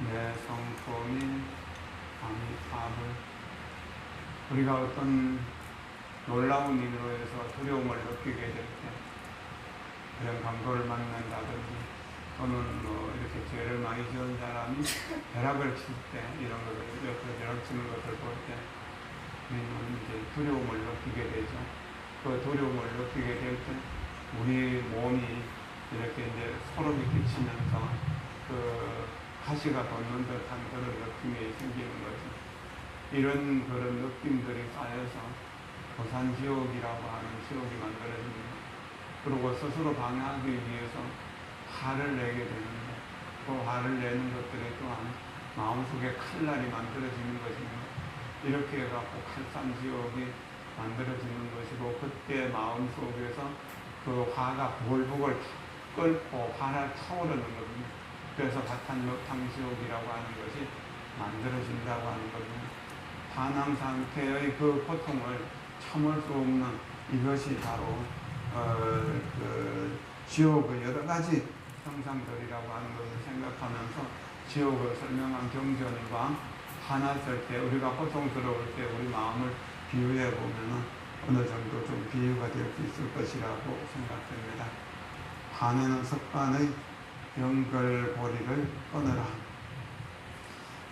내 성품이 아미타불. 우리가 어떤 놀라운 일로 해서 두려움을 느끼게 될 때, 그런 강도를 만난다든지, 또는 이렇게 죄를 많이 지은 사람이 벼락을 칠 때, 이런 것을, 옆에 벼락 치는 것을 볼 때, 우리는 이제 두려움을 느끼게 되죠. 그 두려움을 느끼게 될 때, 우리 몸이 이렇게 이제 소름이 끼치면서, 가시가 돋는 듯한 그런 느낌이 생기는 거죠. 이런 그런 느낌들이 쌓여서 고산지옥이라고 하는 지옥이 만들어집니다. 그리고 스스로 방해하기 위해서 화를 내게 되는데, 그 화를 내는 것들이 또한 마음속에 칼날이 만들어지는 것입니다. 이렇게 해갖고 칼산지옥이 만들어지는 것이고, 그때 마음속에서 그 화가 부글부글 끓고 화를 타오르는 겁니다. 그래서 바탄목탕지옥이라고 하는 것이 만들어진다고 하는 겁니다. 반항 상태의 그 고통을 참을 수 없는 이것이 바로 지옥의 여러 가지 형상들이라고 하는 것을 생각하면서 지옥을 설명한 경전과 화났을 때, 우리가 고통스러울 때 우리 마음을 비유해 보면 어느 정도 좀 비유가 될 수 있을 것이라고 생각됩니다. 화내는 석반의 연결고리를 끊으라.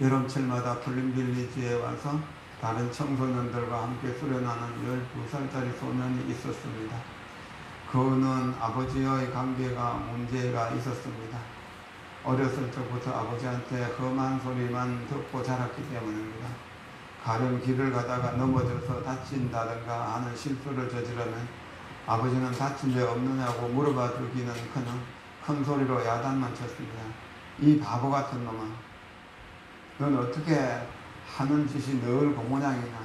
여름철마다 풀림빌리지에 와서 다른 청소년들과 함께 수련하는 12살짜리 소년이 있었습니다. 그는 아버지와의 관계가 문제가 있었습니다. 어렸을 적부터 아버지한테 험한 소리만 듣고 자랐기 때문입니다. 가령 길을 가다가 넘어져서 다친다든가 하는 실수를 저지르면 아버지는 다친 데 없느냐고 물어봐 주기는커녕 큰 소리로 야단만 쳤습니다. 이 바보 같은 놈아, 넌 어떻게 하는 짓이 늘 그 모양이냐.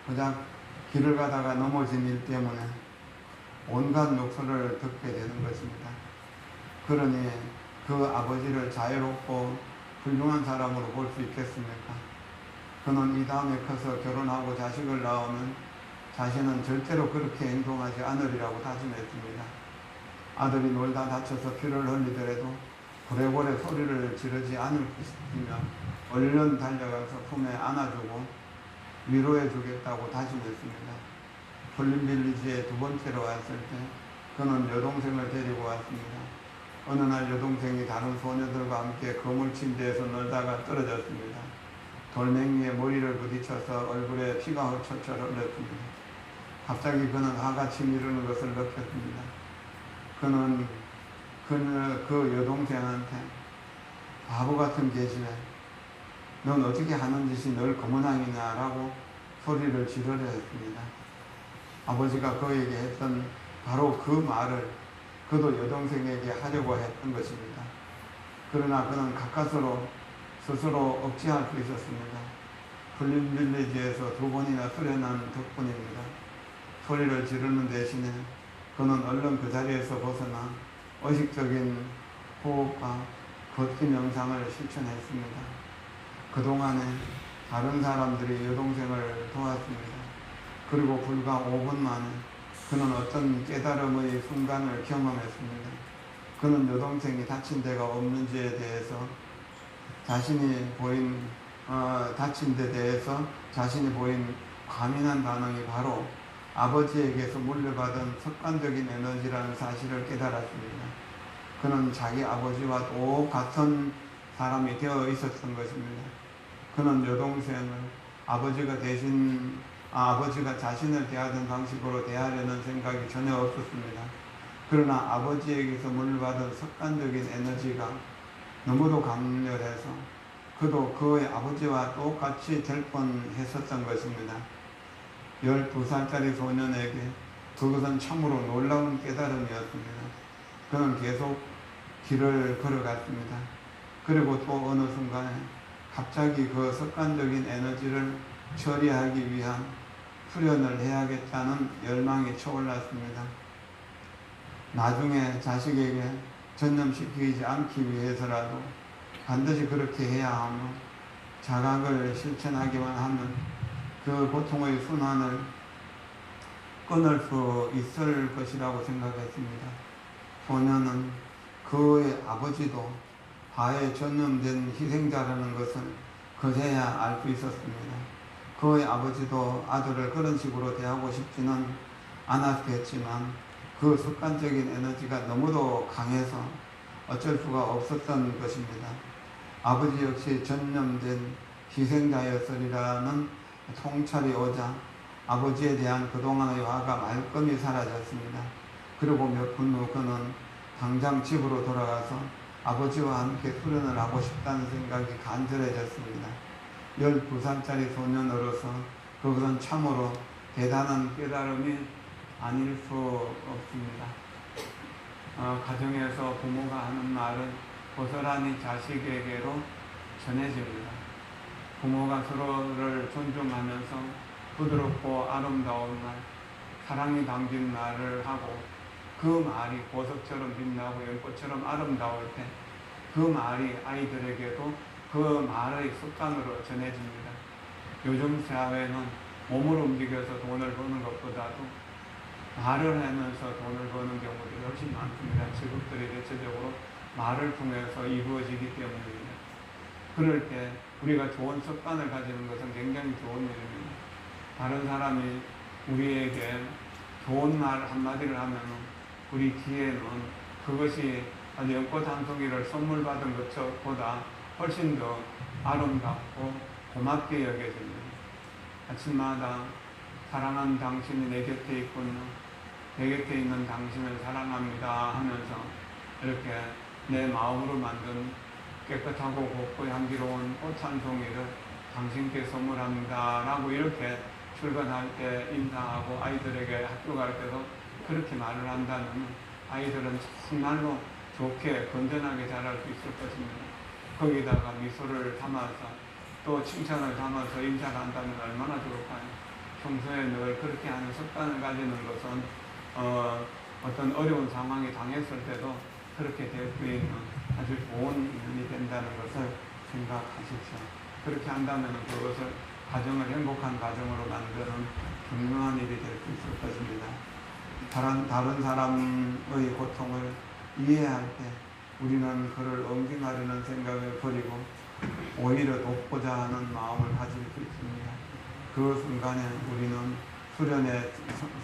그냥 길을 가다가 넘어진 일 때문에 온갖 욕설을 듣게 되는 것입니다. 그러니 그 아버지를 자유롭고 훌륭한 사람으로 볼 수 있겠습니까? 그는 이 다음에 커서 결혼하고 자식을 낳으면 자신은 절대로 그렇게 행동하지 않으리라고 다짐했습니다. 아들이 놀다 다쳐서 피를 흘리더라도 고래고래 소리를 지르지 않을 것이며 얼른 달려가서 품에 안아주고 위로해 주겠다고 다짐했습니다. 풀림빌리지에 두 번째로 왔을 때 그는 여동생을 데리고 왔습니다. 어느 날 여동생이 다른 소녀들과 함께 거물 침대에서 놀다가 떨어졌습니다. 돌멩이에 머리를 부딪혀서 얼굴에 피가 헐철철 흘렀습니다. 갑자기 그는 화가 치미르는 것을 느꼈습니다. 그는 그 여동생한테 바보 같은 계집애, 넌 어떻게 하는 짓이 늘 그 모양이냐라고 소리를 지르려 했습니다. 아버지가 그에게 했던 바로 그 말을 그도 여동생에게 하려고 했던 것입니다. 그러나 그는 가까스로 스스로 억제할 수 있었습니다. 풀림빌리지에서 두 번이나 수련한 덕분입니다. 소리를 지르는 대신에 그는 얼른 그 자리에서 벗어나 의식적인 호흡과 걷기 명상을 실천했습니다. 그동안에 다른 사람들이 여동생을 도왔습니다. 그리고 불과 5분 만에 그는 어떤 깨달음의 순간을 경험했습니다. 그는 여동생이 다친 데가 없는지에 대해서 자신이 보인 다친 데 대해서 자신이 보인 과민한 반응이 바로 아버지에게서 물려받은 습관적인 에너지라는 사실을 깨달았습니다. 그는 자기 아버지와 똑같은 사람이 되어 있었던 것입니다. 그는 여동생을 아버지가 자신을 대하던 방식으로 대하려는 생각이 전혀 없었습니다. 그러나 아버지에게서 물려받은 습관적인 에너지가 너무도 강렬해서 그도 그의 아버지와 똑같이 될 뻔했었던 것입니다. 12살짜리 소년에게 그것은 참으로 놀라운 깨달음이었습니다. 그는 계속 길을 걸어갔습니다. 그리고 또 어느 순간에 갑자기 그 습관적인 에너지를 처리하기 위한 훈련을 해야겠다는 열망이 쳐올랐습니다. 나중에 자식에게 전염시키지 않기 위해서라도 반드시 그렇게 해야 하며 자각을 실천하기만 하면 그 고통의 순환을 끊을 수 있을 것이라고 생각했습니다. 소년은 그의 아버지도 바에 전염된 희생자라는 것을 그제야 알 수 있었습니다. 그의 아버지도 아들을 그런 식으로 대하고 싶지는 않았겠지만 그 습관적인 에너지가 너무도 강해서 어쩔 수가 없었던 것입니다. 아버지 역시 전염된 희생자였으리라는 통찰이 오자 아버지에 대한 그동안의 화가 말끔히 사라졌습니다. 그리고 몇 분 후 그는 당장 집으로 돌아가서 아버지와 함께 수련을 하고 싶다는 생각이 간절해졌습니다. 12살짜리 소년으로서 그것은 참으로 대단한 깨달음이 아닐 수 없습니다. 가정에서 부모가 하는 말은 고스란히 자식에게로 전해집니다. 부모가 서로를 존중하면서 부드럽고 아름다운 말, 사랑이 담긴 말을 하고 그 말이 보석처럼 빛나고 연꽃처럼 아름다울 때 그 말이 아이들에게도 그 말의 습관으로 전해집니다. 요즘 사회는 몸으로 움직여서 돈을 버는 것보다도 말을 하면서 돈을 버는 경우들이 훨씬 많습니다. 직업들이 대체적으로 말을 통해서 이루어지기 때문입니다. 그럴 때 우리가 좋은 습관을 가지는 것은 굉장히 좋은 일입니다. 다른 사람이 우리에게 좋은 말 한마디를 하면 우리 귀에는 그것이 아주 연꽃 한 송이를 선물 받은 것보다 훨씬 더 아름답고 고맙게 여겨집니다. 아침마다 사랑하는 당신이 내 곁에 있군요. 내 곁에 있는 당신을 사랑합니다 하면서 이렇게 내 마음으로 만든 깨끗하고 곱고 향기로운 꽃 한 송이를 당신께 선물합니다 라고 이렇게 출근할 때 인사하고 아이들에게 학교 갈 때도 그렇게 말을 한다면 아이들은 정말로 좋게 건전하게 자랄 수 있을 것입니다. 거기다가 미소를 담아서 또 칭찬을 담아서 인사를 한다면 얼마나 좋을까요? 평소에 늘 그렇게 하는 습관을 가지는 것은 어떤 어려운 상황에 당했을 때도 그렇게 될 수 있는 아주 좋은 인연이 된다는 것을 생각하십시오. 그렇게 한다면 그것을 가정을 행복한 가정으로 만드는 중요한 일이 될 수 있을 것입니다. 다른 사람의 고통을 이해할 때 우리는 그를 엉뚱하려는 생각을 버리고 오히려 돕고자 하는 마음을 가질 수 있습니다. 그 순간에 우리는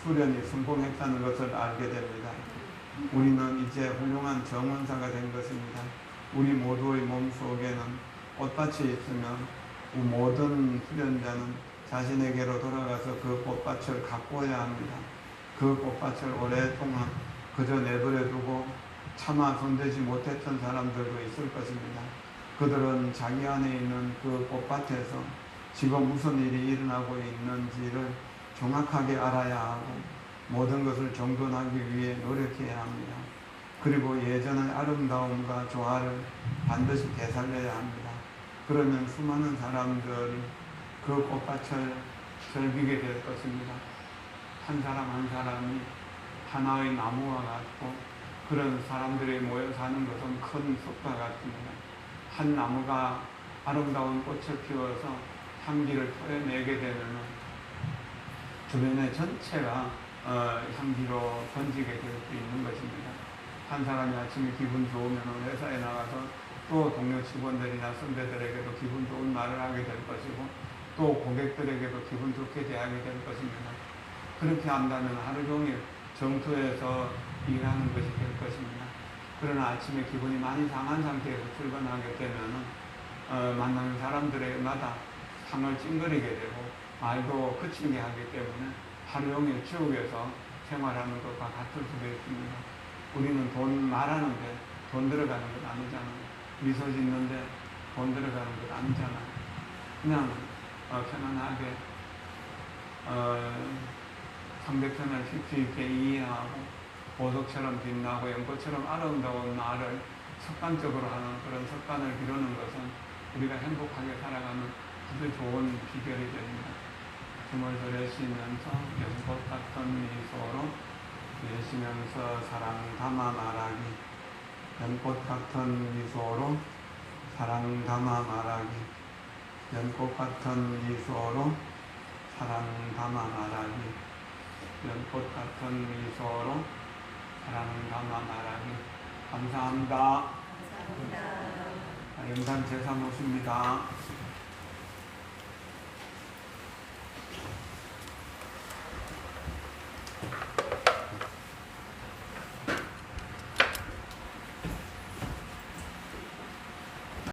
수련이 성공했다는 것을 알게 됩니다. 우리는 이제 훌륭한 정원사가 된 것입니다. 우리 모두의 몸속에는 꽃밭이 있으면 모든 수련자는 자신에게로 돌아가서 그 꽃밭을 가꾸어야 합니다. 그 꽃밭을 오랫동안 그저 내버려 두고 차마 손대지 못했던 사람들도 있을 것입니다. 그들은 자기 안에 있는 그 꽃밭에서 지금 무슨 일이 일어나고 있는지를 정확하게 알아야 하고 모든 것을 정돈하기 위해 노력해야 합니다. 그리고 예전의 아름다움과 조화를 반드시 되살려야 합니다. 그러면 수많은 사람들이 그 꽃밭을 즐기게 될 것입니다. 한 사람 한 사람이 하나의 나무와 같고 그런 사람들이 모여 사는 것은 큰 숲과 같습니다. 한 나무가 아름다운 꽃을 피워서 향기를 토해내게 되면 주변의 전체가 향기로 번지게 될 수 있는 것입니다. 한 사람이 아침에 기분 좋으면 회사에 나가서 또 동료 직원들이나 선배들에게도 기분 좋은 말을 하게 될 것이고 또 고객들에게도 기분 좋게 대하게 될 것입니다. 그렇게 한다면 하루 종일 정토에서 일하는 것이 될 것입니다. 그러나 아침에 기분이 많이 상한 상태에서 출근하게 되면 만나는 사람들마다 상을 찡그리게 되고 말도 그치게 하기 때문에 하루 종일 지옥에서 생활하는 것과 같을 수도 있습니다. 우리는 돈 말하는데 돈 들어가는 것 아니잖아요. 미소 짓는데 돈 들어가는 것 아니잖아요. 그냥 편안하게 상대편을 깊이 있게 이해하고 보석처럼 빛나고 연꽃처럼 아름다운 말을 습관적으로 하는 그런 습관을 기르는 것은 우리가 행복하게 살아가는 아주 좋은 비결이 됩니다. 숨을 들이쉬면서 연꽃 같은 미소로 내쉬면서 사랑 담아 말하기. 연꽃 같은 미소로 사랑 담아 말하기. 연꽃 같은 미소로 사랑 담아 말하기. 연꽃 같은 미소로 사랑 담아 말하기. 감사합니다. 감사합니다. 연단 제사 모십니다.